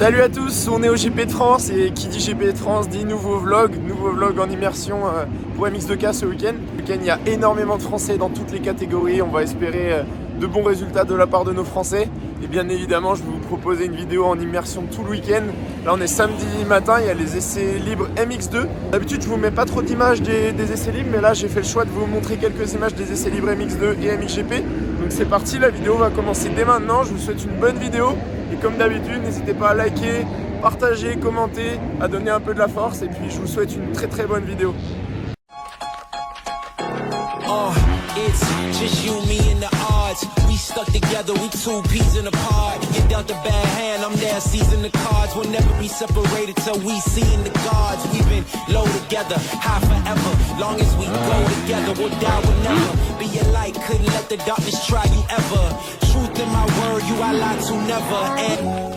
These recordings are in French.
Salut à tous, on est au GP de France et qui dit GP de France dit nouveau vlog en immersion pour MX2K ce week-end. Ce week-end il y a énormément de Français dans toutes les catégories, on va espérer de bons résultats de la part de nos Français. Et bien évidemment je vais vous proposer une vidéo en immersion tout le week-end. Là on est samedi matin, il y a les essais libres MX2. D'habitude je vous mets pas trop d'images des essais libres, mais là j'ai fait le choix de vous montrer quelques images des essais libres MX2 et MXGP. Donc c'est parti, la vidéo va commencer dès maintenant, je vous souhaite une bonne vidéo. Et comme d'habitude, n'hésitez pas à liker, partager, commenter, à donner un peu de la force. Et puis je vous souhaite une très bonne vidéo. It's just you, me and the odds. We stuck together, we two peas in a pod. You dealt a bad hand, I'm there seizing the cards. We'll never be separated till we see in the gods. We've been low together, high forever. Long as we go together, we'll die, we'll never be a light. Couldn't let the darkness try you ever. Truth in my word, you I lie to never. And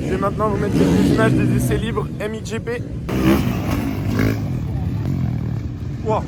je vais maintenant vous mettre quelques images des essais libres MXGP. Wow.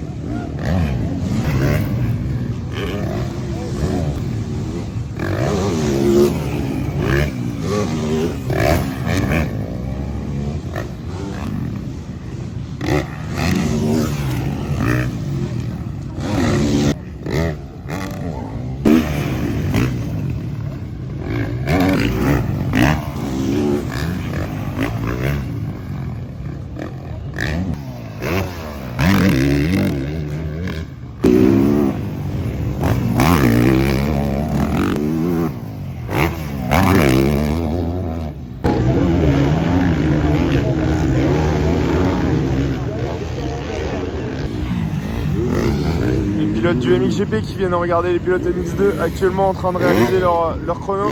Les pilotes du MXGP qui viennent regarder les pilotes MX2 actuellement en train de réaliser leur chrono.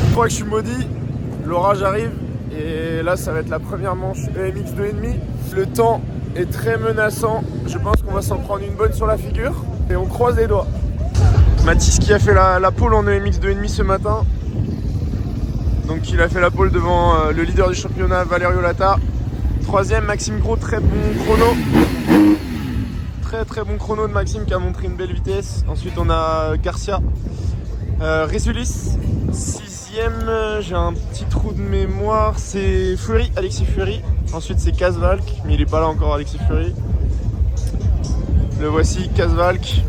Je crois que je suis maudit, l'orage arrive et là ça va être la première manche EMX 2,5. Le temps est très menaçant, je pense qu'on va s'en prendre une bonne sur la figure et on croise les doigts. Mathis qui a fait la pole en EMX 2,5 ce matin. Donc il a fait la pole devant le leader du championnat Valerio Lata. Troisième, Maxime Gros, très bon chrono. Très bon chrono de Maxime qui a montré une belle vitesse. Ensuite on a Garcia. Résulis, sixième, j'ai un petit trou de mémoire, c'est Fury, Alexis Fury. Ensuite c'est Casvalk, mais il est pas là encore Alexis Fury. Le voici, Casvalk.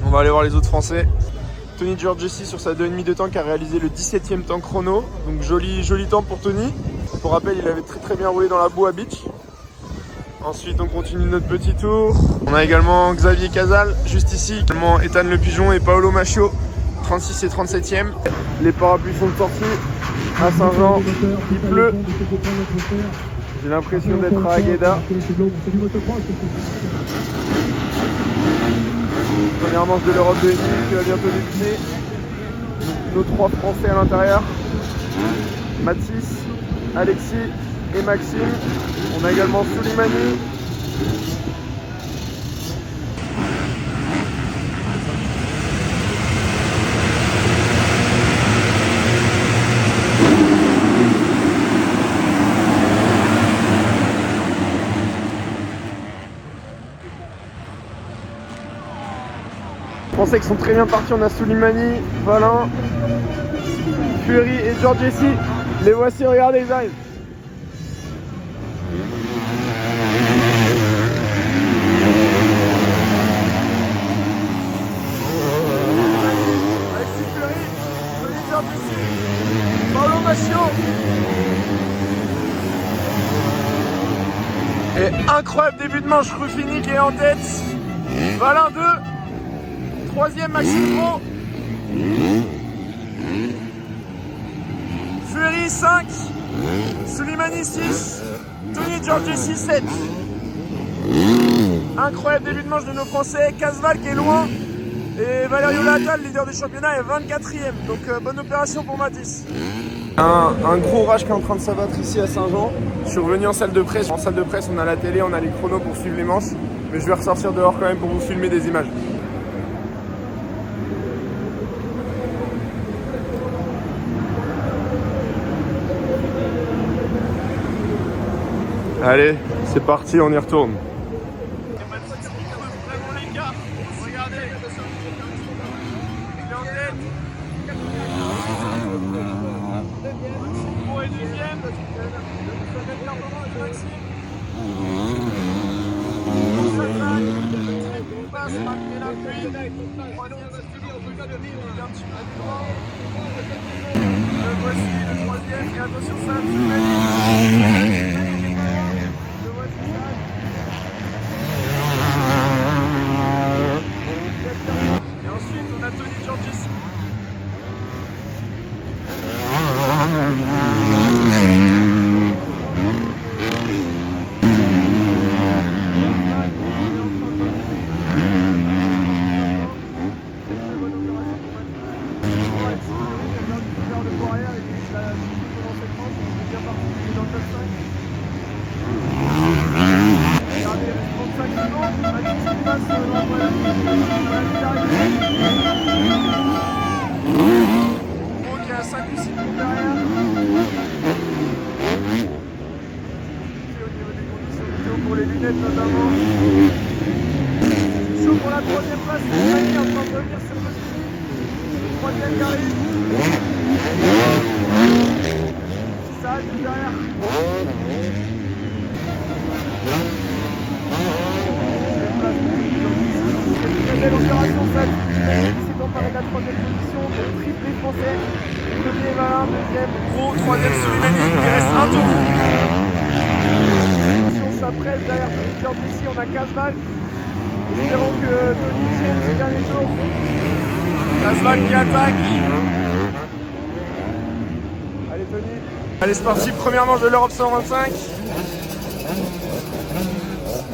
On va aller voir les autres Français. Tony Giorgessi sur sa 2,5 de temps qui a réalisé le 17e temps chrono. Donc joli temps pour Tony. Pour rappel, il avait très bien roulé dans la boue à Beach. Ensuite, on continue notre petit tour. On a également Xavier Casal, juste ici. Également Ethan Le Pigeon et Paolo Machio, 36 et 37e. Les parapluies sont sortis à Saint-Jean. Il pleut. J'ai l'impression d'être à Agueda. Première manche de l'Europe 2,5 qui va bientôt débuter. Nos trois Français à l'intérieur. Mathis, Alexis et Maxime. On a également Soulimani. Les Français qui sont très bien partis, on a Soulimani, Valin, Fury et Giorgessi. Les voici, regardez, ils arrivent. Paolo Machio. Et incroyable début de manche, Ruffini qui est en tête. Valin 2. Troisième Maxime Pro. Fury 5. Sulimani 6. Tony Giorgessi 7. Incroyable début de manche de nos Français. Casval qui est loin. Et Valerio Lata, le leader du championnat, est 24e. Donc bonne opération pour Mathis. Un gros orage qui est en train de s'abattre ici à Saint-Jean. Je suis revenu en salle de presse. En salle de presse, on a la télé, on a les chronos pour suivre les manches. Mais je vais ressortir dehors quand même pour vous filmer des images. Allez, c'est parti, on y retourne. Pour les lunettes notamment. Chaud pour la troisième place, c'est en train de revenir sur le ski. Troisième qui arrive. Ça arrive derrière. Une belle opération, ça. C'est emparé de la troisième position, de triplé français. Premier Valin, deuxième. Gros, troisième Sulimani, il reste un tour. Ça presse derrière Tony Giorgessi, on a Casval. Espérons que Tony tienne ces derniers jours. Casval qui attaque. Allez Tony. Allez c'est parti, première manche de l'Europe 125.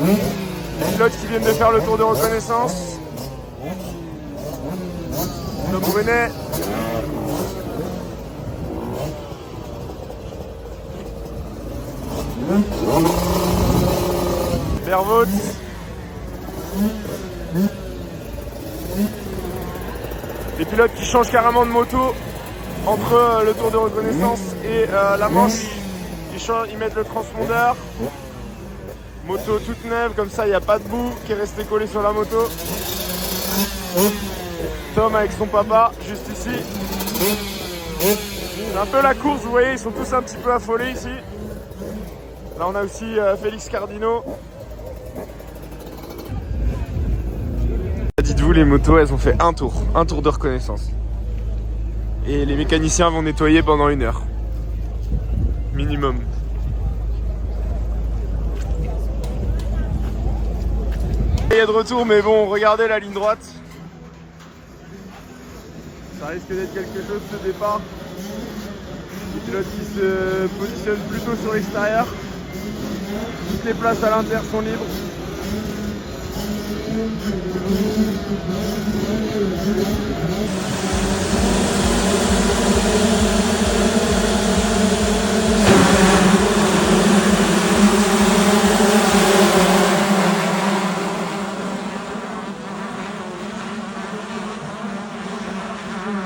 Les pilotes qui viennent de faire le tour de reconnaissance. Tom Brunet. Vervoort. Les pilotes qui changent carrément de moto entre le tour de reconnaissance et la manche. Ils mettent le transpondeur. Moto toute neuve, comme ça il n'y a pas de boue qui est resté collé sur la moto. Tom avec son papa, juste ici. C'est un peu la course, vous voyez, ils sont tous un petit peu affolés ici. Là on a aussi Félix Cardino. Dites-vous, les motos elles ont fait un tour de reconnaissance. Et les mécaniciens vont nettoyer pendant 1 heure. Minimum. Il y a de retour, mais bon, regardez la ligne droite. Ça risque d'être quelque chose ce départ. Les pilotes qui se positionnent plutôt sur l'extérieur. Toutes les places à l'intérieur sont libres.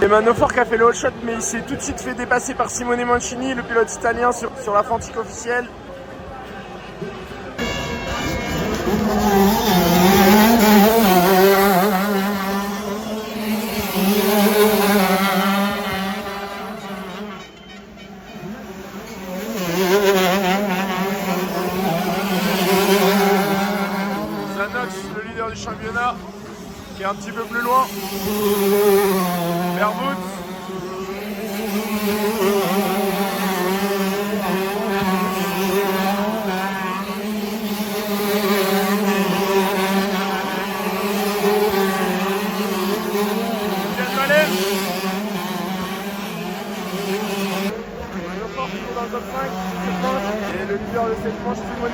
Et Manofort qui a fait le all shot, mais il s'est tout de suite fait dépasser par Simone Mancini, le pilote italien sur la Fantique officielle. Zanox, le leader du championnat, qui est un petit peu plus loin. Vervoort.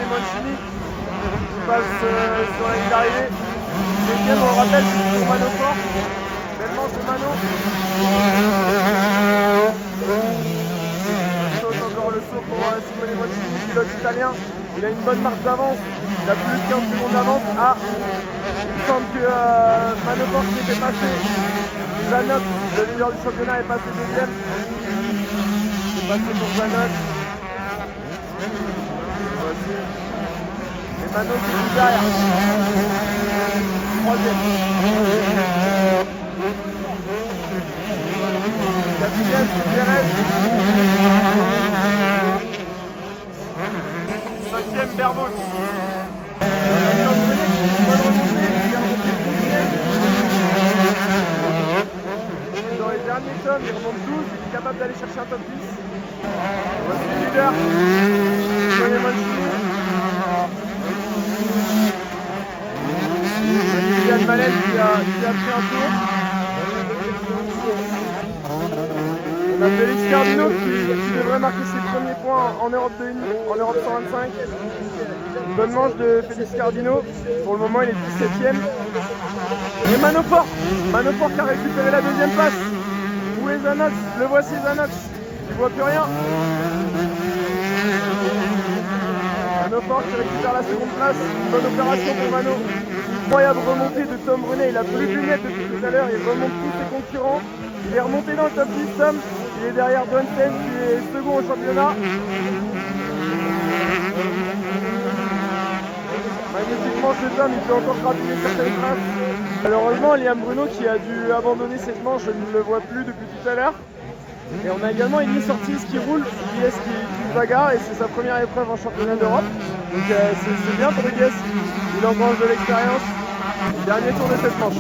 et Mancini qui passent sur la ligne d'arrivée. Deuxième, on le rappelle, c'est pour Manofort. Belle manche de Mano. Encore le saut pour Simone Mancini, pilote italien. Il a une bonne marge d'avance. Il a plus de 15 secondes d'avance. Ah, il semble que Manofort qui était passé. Zanox, le leader du championnat, est passé deuxième. C'est passé pour Zanox. Et Mano qui est derrière. Troisième. Quatrième, c'est Pérez. Cinquième, Berbaut. Dans les derniers tomes, il remonte 12, il est capable d'aller chercher un top 10. Voici le leader. Simone Mancini. Yann Mallet qui a pris un tour. On a Félix Cardino qui devrait marquer ses premiers points en Europe 125. Une bonne manche de Félix Cardino. Pour le moment, il est 17ème. Et Manofort qui a récupéré la deuxième place. Où est Zanox? Le voici Zanox. Il voit plus rien. Manofort qui récupère la seconde place. Une bonne opération pour Mano. Incroyable remontée de Tom Brunet. Il a plus de lunettes depuis tout à l'heure. Il remonte tous ses concurrents. Il est remonté dans le top 10, Tom. Il est derrière Johnson qui est second au championnat. Magnifiquement ce Tom, il peut encore grappiller certaines traces. Malheureusement, Liam Bruno qui a dû abandonner cette manche, je ne le vois plus depuis tout à l'heure. Et on a également Elias Ortiz qui roule, Elias qui bagarre et c'est sa première épreuve en championnat d'Europe. Donc c'est bien pour Elias, il engrange de l'expérience. Dernier tour de cette manche.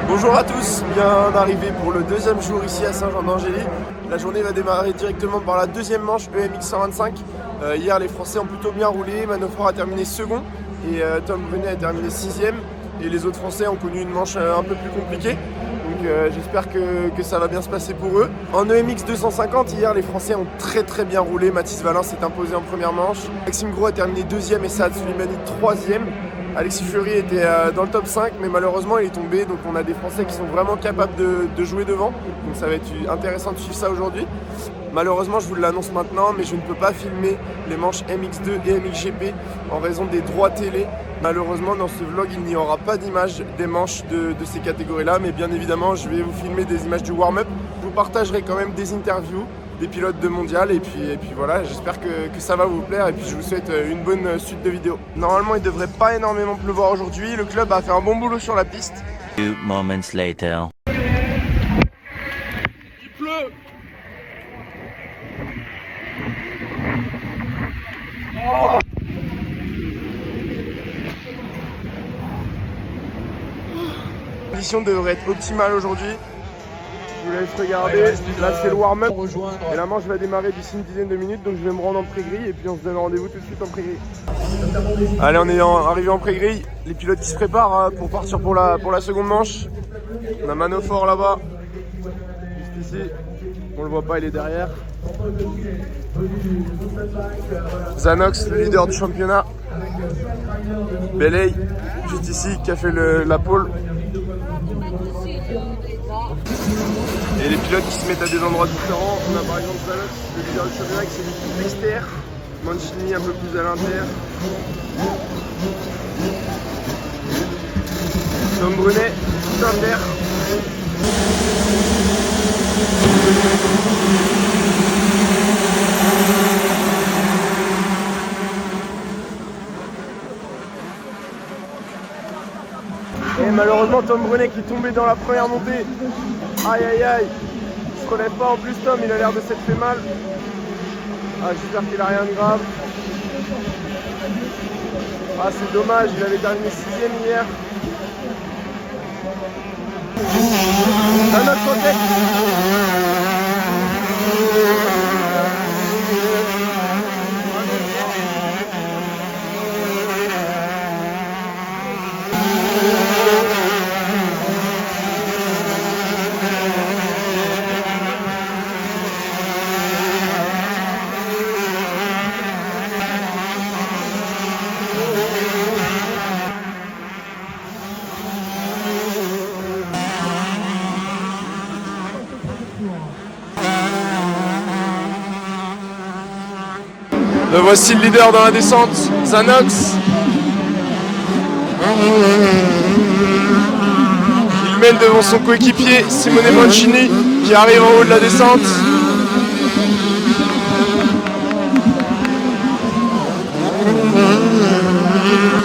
Bonjour à tous, bien d'arriver pour le deuxième jour ici à Saint-Jean-d'Angély. La journée va démarrer directement par la deuxième manche EMX 125. Hier les Français ont plutôt bien roulé, Manofort a terminé second et Tom Brunet a terminé 6ème. Et les autres Français ont connu une manche un peu plus compliquée. Donc j'espère que ça va bien se passer pour eux. En EMX 250, hier les Français ont très bien roulé. Mathis Valin s'est imposé en première manche. Maxime Gros a terminé 2ème et Saad Sulimani 3ème. Alexis Fury était dans le top 5 mais malheureusement il est tombé. Donc on a des Français qui sont vraiment capables de jouer devant. Donc ça va être intéressant de suivre ça aujourd'hui. Malheureusement je vous l'annonce maintenant mais je ne peux pas filmer les manches MX2 et MXGP en raison des droits télé. Malheureusement dans ce vlog il n'y aura pas d'image des manches de ces catégories là mais bien évidemment je vais vous filmer des images du warm-up. Je vous partagerai quand même des interviews des pilotes de mondial et puis voilà, j'espère que ça va vous plaire et puis je vous souhaite une bonne suite de vidéos. Normalement il ne devrait pas énormément pleuvoir aujourd'hui, le club a fait un bon boulot sur la piste. Few moments later. Il pleut. Oh. Les conditions devraient être optimales aujourd'hui. Je vous laisse regarder. Là c'est le warm-up et la manche va démarrer d'ici une dizaine de minutes donc je vais me rendre en pré-grille et puis on se donne rendez-vous tout de suite en pré-grille. Allez, on est arrivé en pré-grille. Les pilotes qui se préparent pour partir pour la seconde manche. On a Manofort là-bas, juste ici. On le voit pas, il est derrière. Zanox, le leader du championnat. Belay, juste ici, qui a fait la pole. Et les pilotes qui se mettent à des endroits différents. On a par exemple Zanox, le leader du championnat, qui s'est mis tout extérieur. Mancini un peu plus à l'intérieur. Tom Brunet, tout un d'air. Et malheureusement Tom Brunet qui est tombé dans la première montée. Aïe aïe aïe. Il se relève pas en plus Tom, il a l'air de s'être fait mal. Ah, j'espère qu'il a rien de grave. Ah c'est dommage, il avait terminé 6ème hier. À notre côté. Le voici le leader dans la descente, Zanox. Il mène devant son coéquipier Simone Mancini qui arrive en haut de la descente.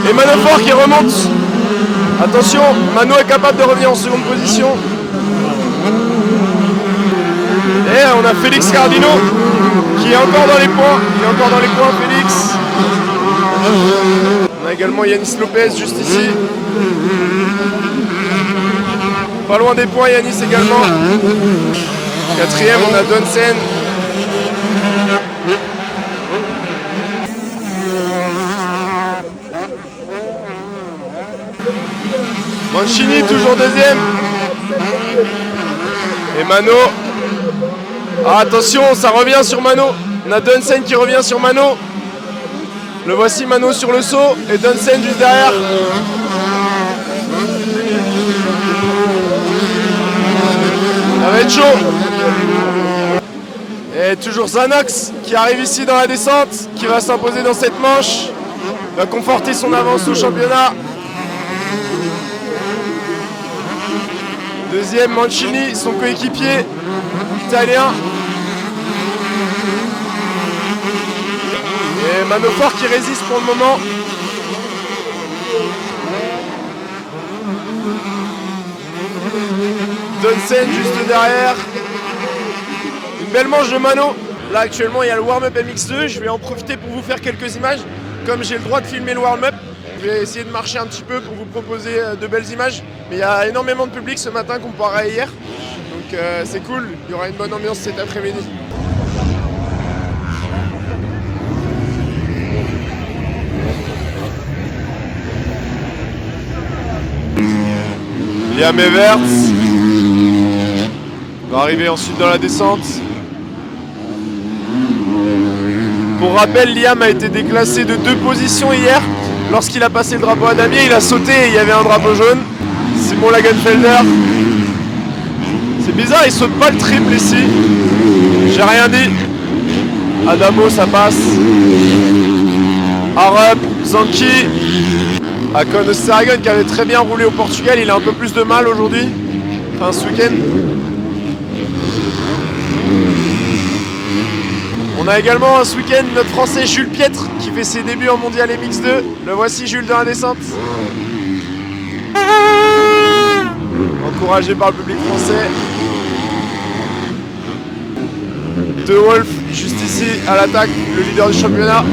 Et Manofort qui remonte. Attention, Mano est capable de revenir en seconde position. Et on a Félix Cardino qui est encore dans les points. Félix. On a également Yanis Lopez juste ici. Pas loin des points, Yanis également. Quatrième, on a Donsen. Mancini toujours deuxième. Et Mano. Ah, attention, ça revient sur Mano. On a Donsen qui revient sur Mano. Le voici Mano sur le saut et Donsen juste derrière. Ça va être chaud. Et toujours Zanox qui arrive ici dans la descente, qui va s'imposer dans cette manche. Va conforter son avance au championnat. Deuxième, Mancini, son coéquipier italien. Et Manofort qui résiste pour le moment. Donsen juste derrière. Une belle manche de Mano. Là actuellement il y a le warm-up MX2. Je vais en profiter pour vous faire quelques images. Comme j'ai le droit de filmer le warm-up, je vais essayer de marcher un petit peu pour vous proposer de belles images. Mais il y a énormément de public ce matin comparé à hier. Donc c'est cool, il y aura une bonne ambiance cet après-midi. Liam Everts va arriver ensuite dans la descente. Pour rappel, Liam a été déclassé de 2 positions hier. Lorsqu'il a passé le drapeau à Damier, il a sauté et il y avait un drapeau jaune. Simon Lagenfelder. C'est bizarre, il saute pas le triple ici. J'ai rien dit. Adamo, ça passe. Arup, Zanki. Akon Osterhagen qui avait très bien roulé au Portugal, il a un peu plus de mal aujourd'hui. Enfin ce week-end. On a également ce week-end notre Français Jules Piètre qui fait ses débuts en mondial MX2. Le voici Jules dans la descente. Encouragé par le public français. De Wolf juste ici à l'attaque, le leader du championnat.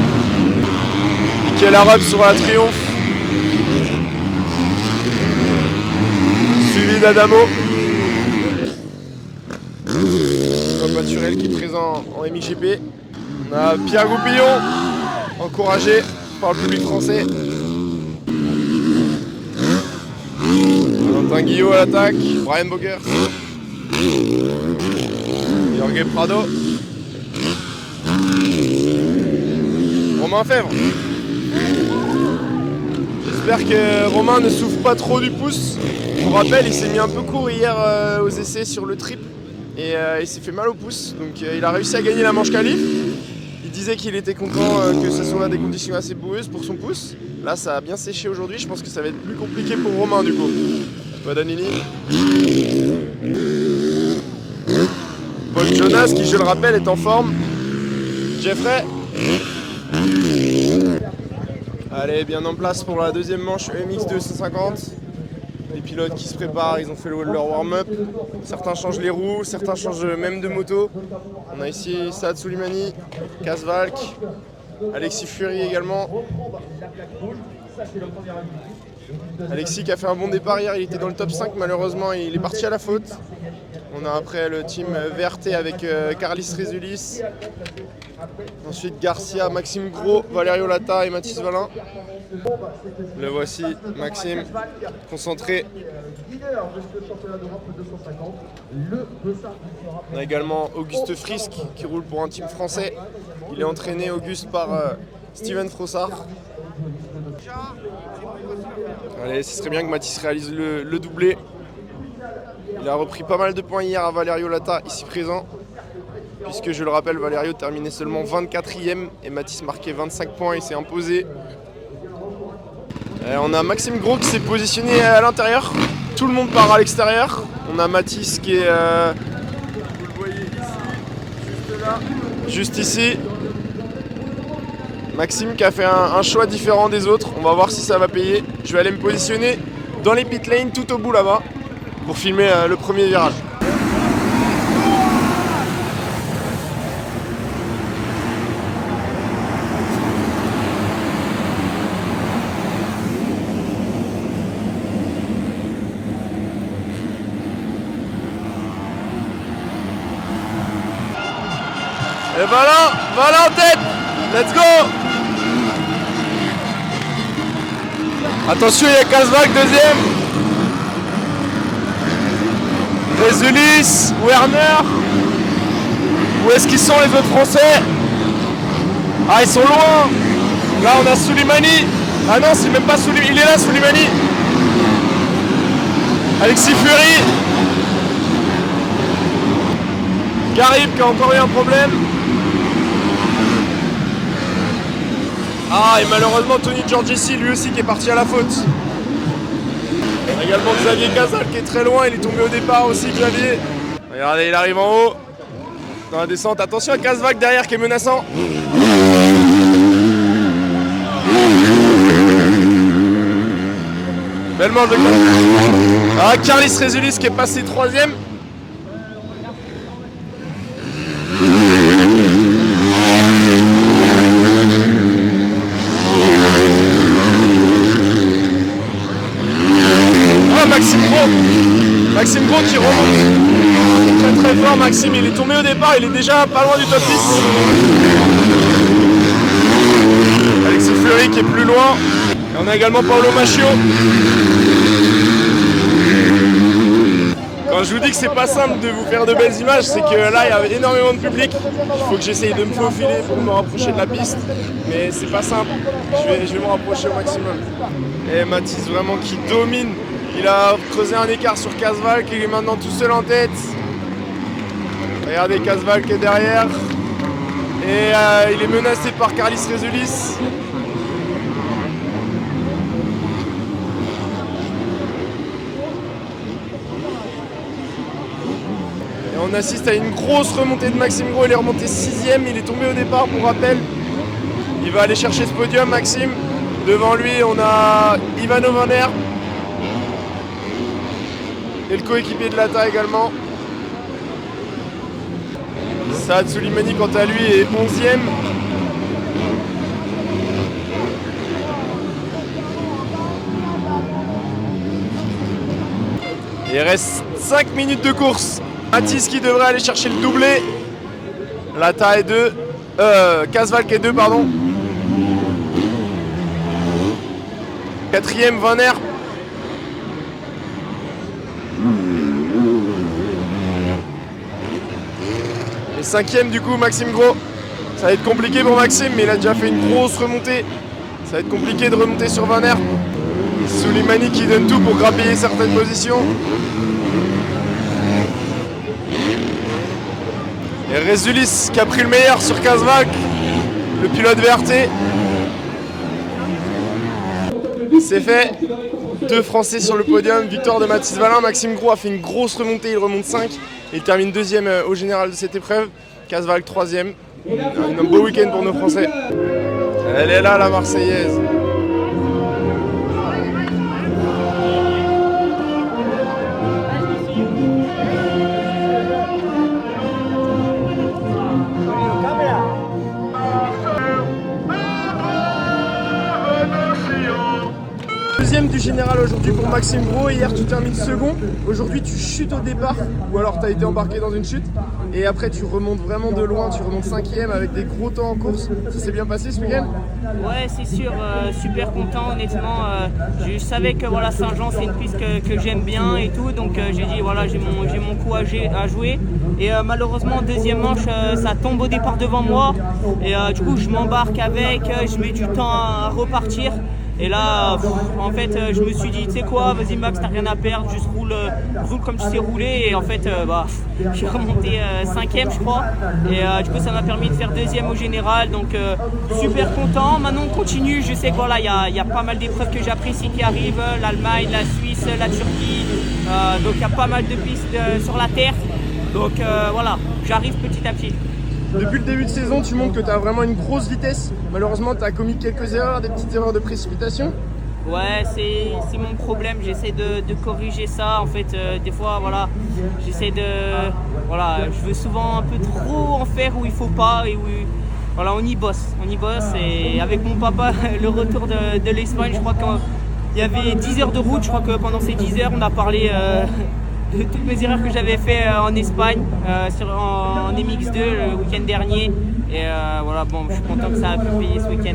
Michael Arup sur la triomphe. Suivi d'Adamo. Comme Maturel qui est présent en MXGP. On a Pierre Goupillon, encouragé par le public français. Valentin Guillot à l'attaque. Brian Bogers. Jorge Prado. Romain Fèvre. J'espère que Romain ne souffre pas trop du pouce. Pour rappel, il s'est mis un peu court hier aux essais sur le triple et il s'est fait mal au pouce. Donc il a réussi à gagner la manche qualif. Il disait qu'il était content que ce soit des conditions assez boueuses pour son pouce. Là, ça a bien séché aujourd'hui. Je pense que ça va être plus compliqué pour Romain du coup. Danini. Paul Jonas qui, je le rappelle, est en forme. Jeffrey. Allez, bien en place pour la deuxième manche EMX 250. Les pilotes qui se préparent, ils ont fait leur warm-up. Certains changent les roues, certains changent même de moto. On a ici Saad Soulimani, Kasvalk, Alexis Fury également. Alexis qui a fait un bon départ hier, il était dans le top 5, malheureusement il est parti à la faute. On a après le team VRT avec Carlis Rézulis. Ensuite Garcia, Maxime Gros, Valerio Lata et Mathis Valin. Le voici, Maxime, concentré. On a également Auguste Frisk qui roule pour un team français. Il est entraîné, Auguste, par Steven Frossard. Allez, ce serait bien que Mathis réalise le doublé. Il a repris pas mal de points hier à Valerio Lata, ici présent. puisque je le rappelle, Valerio terminait seulement 24e et Mathis marquait 25 points, il s'est imposé. On a Maxime Gros qui s'est positionné à l'intérieur, tout le monde part à l'extérieur. On a Mathis qui est, vous le voyez ici, juste là, juste ici. Maxime qui a fait un choix différent des autres, on va voir si ça va payer. Je vais aller me positionner dans les pit lanes tout au bout là-bas pour filmer le premier virage. Et voilà en tête. Let's go. Attention, il y a Kazvak deuxième. Rézulis, Werner. Où est-ce qu'ils sont les autres Français? Ah, ils sont loin. Là, on a Soulimani. Ah non, c'est même pas Soulimani. Il est là, Soulimani. Alexis Fury. Garib qui a encore eu un problème. Ah, et malheureusement Tony Giorgessi lui aussi qui est parti à la faute. On a également Xavier Casal qui est très loin, il est tombé au départ aussi, Xavier. Regardez, il arrive en haut. Dans la descente, attention à Kazvak derrière qui est menaçant. Belle manche de Kazvak. Ah, Carlis Rézulis qui est passé 3e. Maxime Gros qui remonte très fort. Maxime, il est tombé au départ, il est déjà pas loin du top 10. Alexis Fleury qui est plus loin. Et on a également Paolo Macchio. Quand je vous dis que c'est pas simple de vous faire de belles images, c'est que là il y a énormément de public. Il faut que j'essaye de me faufiler pour me rapprocher de la piste. Mais c'est pas simple, je vais me rapprocher au maximum. Et Mathis vraiment qui domine. Il a creusé un écart sur Kazvak, il est maintenant tout seul en tête. Regardez Kazvak qui est derrière. Et il est menacé par Carlis Rézulis. Et on assiste à une grosse remontée de Maxime Gros, il est remonté 6e, il est tombé au départ pour rappel. Il va aller chercher ce podium Maxime. Devant lui on a Ivano Van Herp. Et le coéquipier de Lata également. Saad Soulimani quant à lui est 11e. Il reste 5 minutes de course. Mathis qui devrait aller chercher le doublé. Lata est 2. Kazvak est 2, pardon. 4e Van Herp. Et 5e du coup Maxime Gros. Ça va être compliqué pour Maxime, mais il a déjà fait une grosse remontée. Ça va être compliqué de remonter sur Van Herp. Soulimani qui donne tout pour grappiller certaines positions. Et Rézulis qui a pris le meilleur sur Kazvak, le pilote VRT. C'est fait. 2 Français sur le podium, victoire de Mathis Valin. Maxime Gros a fait une grosse remontée, il remonte 5. Il termine 2e au général de cette épreuve. Kazvak 3e. Un beau week-end pour nos Français. Elle est là la Marseillaise. Deuxième du général aujourd'hui pour Maxime Gros. Hier tu termines second, aujourd'hui tu chutes au départ ou alors tu as été embarqué dans une chute et après tu remontes vraiment de loin, tu remontes 5e avec des gros temps en course. Ça s'est bien passé ce week-end? Ouais, c'est sûr, super content honnêtement. Je savais que voilà, Saint-Jean c'est une piste que j'aime bien et tout, donc j'ai dit voilà, j'ai mon coup à jouer. Et malheureusement deuxième manche ça tombe au départ devant moi et du coup je m'embarque avec, je mets du temps à repartir. Et là, en fait, je me suis dit, tu sais quoi, vas-y Max, t'as rien à perdre, juste roule comme tu sais rouler. Et en fait, j'ai remonté 5e, je crois. Et du coup, ça m'a permis de faire 2e au général. Donc, super content. Maintenant, on continue. Je sais que voilà, il y a pas mal d'épreuves que j'apprécie qui arrivent. L'Allemagne, la Suisse, la Turquie. Donc, il y a pas mal de pistes sur la terre. Donc, voilà, j'arrive petit à petit. Depuis le début de saison, tu montres que tu as vraiment une grosse vitesse. Malheureusement, tu as commis quelques erreurs, des petites erreurs de précipitation. Ouais, c'est mon problème. J'essaie de corriger ça. En fait, des fois, voilà, j'essaie de... Voilà, je veux souvent un peu trop en faire où il faut pas. Et où, voilà, on y bosse. Et avec mon papa, le retour de l'Espagne, je crois qu'il y avait 10 heures de route. Je crois que pendant ces 10 heures, on a parlé... de toutes mes erreurs que j'avais fait en Espagne, en MX2 le week-end dernier. Et voilà, bon, je suis content que ça a pu payer ce week-end.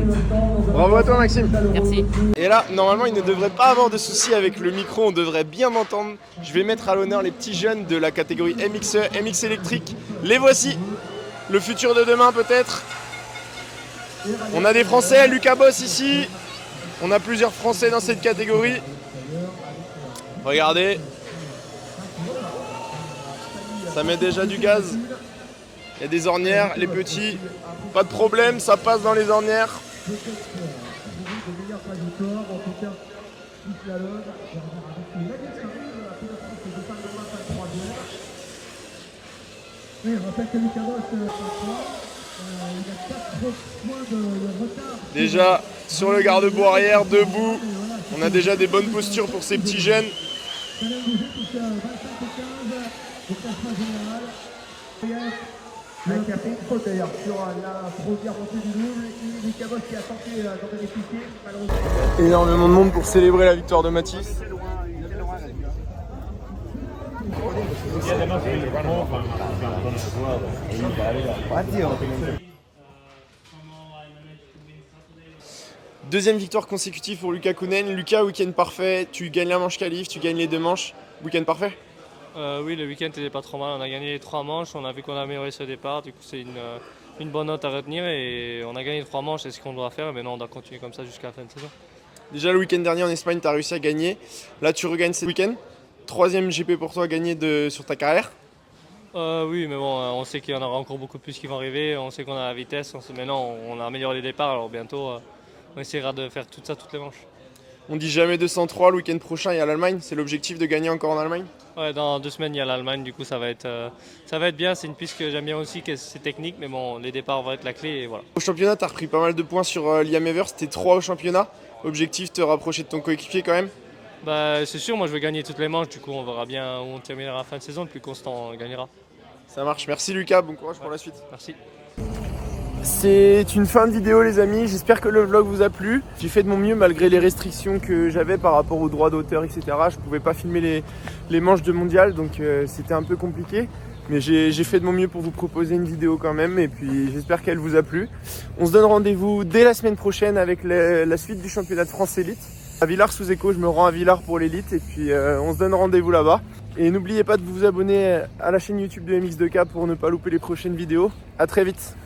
Bravo à toi Maxime. Merci. Et là, normalement, il ne devrait pas avoir de soucis avec le micro, on devrait bien m'entendre. Je vais mettre à l'honneur les petits jeunes de la catégorie MXE, MX électrique. Les voici, le futur de demain peut-être. On a des Français, Lucas Boss ici. On a plusieurs Français dans cette catégorie. Regardez. Ça met déjà du gaz. Il y a des ornières, les petits, pas de problème, ça passe dans les ornières. Déjà sur le garde-boue arrière, debout. On a déjà des bonnes postures pour ces petits jeunes. Qui a fait une faute d'ailleurs sur la première montée du double, Lucas Boss qui a tenté d'en bénéficier, malheureusement. Énormément de monde pour célébrer la victoire de Mathis. Deuxième victoire consécutive pour Lucas Kounen. Lucas, week-end parfait, tu gagnes la manche qualif, tu gagnes les 2 manches. Week-end parfait? Oui, le week-end n'était pas trop mal. On a gagné les 3 manches. On a vu qu'on a amélioré ce départ. Du coup, c'est une bonne note à retenir. Et on a gagné 3 manches. C'est ce qu'on doit faire. Mais non, on doit continuer comme ça jusqu'à la fin de saison. Déjà, le week-end dernier en Espagne, tu as réussi à gagner. Là, tu regagnes ce week-end. 3e GP pour toi gagné sur ta carrière. Oui, mais bon, on sait qu'il y en aura encore beaucoup plus qui vont arriver. On sait qu'on a la vitesse. Maintenant, on a amélioré les départs. Alors bientôt, on essaiera de faire tout ça toutes les manches. On dit jamais 203, le week-end prochain il y a l'Allemagne, c'est l'objectif de gagner encore en Allemagne? Ouais, dans 2 semaines il y a l'Allemagne, du coup ça va être bien, c'est une piste que j'aime bien aussi, que c'est technique, mais bon, les départs vont être la clé et voilà. Au championnat, tu as repris pas mal de points sur Liam Evers, t'es 3 au championnat, objectif te rapprocher de ton coéquipier quand même? Bah, c'est sûr, moi je veux gagner toutes les manches, du coup on verra bien où on terminera la fin de saison, le plus constant gagnera. Ça marche, merci Lucas, bon courage pour la suite. Merci. C'est une fin de vidéo les amis, j'espère que le vlog vous a plu. J'ai fait de mon mieux malgré les restrictions que j'avais par rapport aux droits d'auteur etc. Je pouvais pas filmer les manches de mondial donc c'était un peu compliqué. Mais j'ai fait de mon mieux pour vous proposer une vidéo quand même et puis j'espère qu'elle vous a plu. On se donne rendez-vous dès la semaine prochaine avec la suite du championnat de France Élite. À Villars-sous-Écot, je me rends à Villars pour l'élite et puis on se donne rendez-vous là-bas. Et n'oubliez pas de vous abonner à la chaîne YouTube de MX2K pour ne pas louper les prochaines vidéos. À très vite.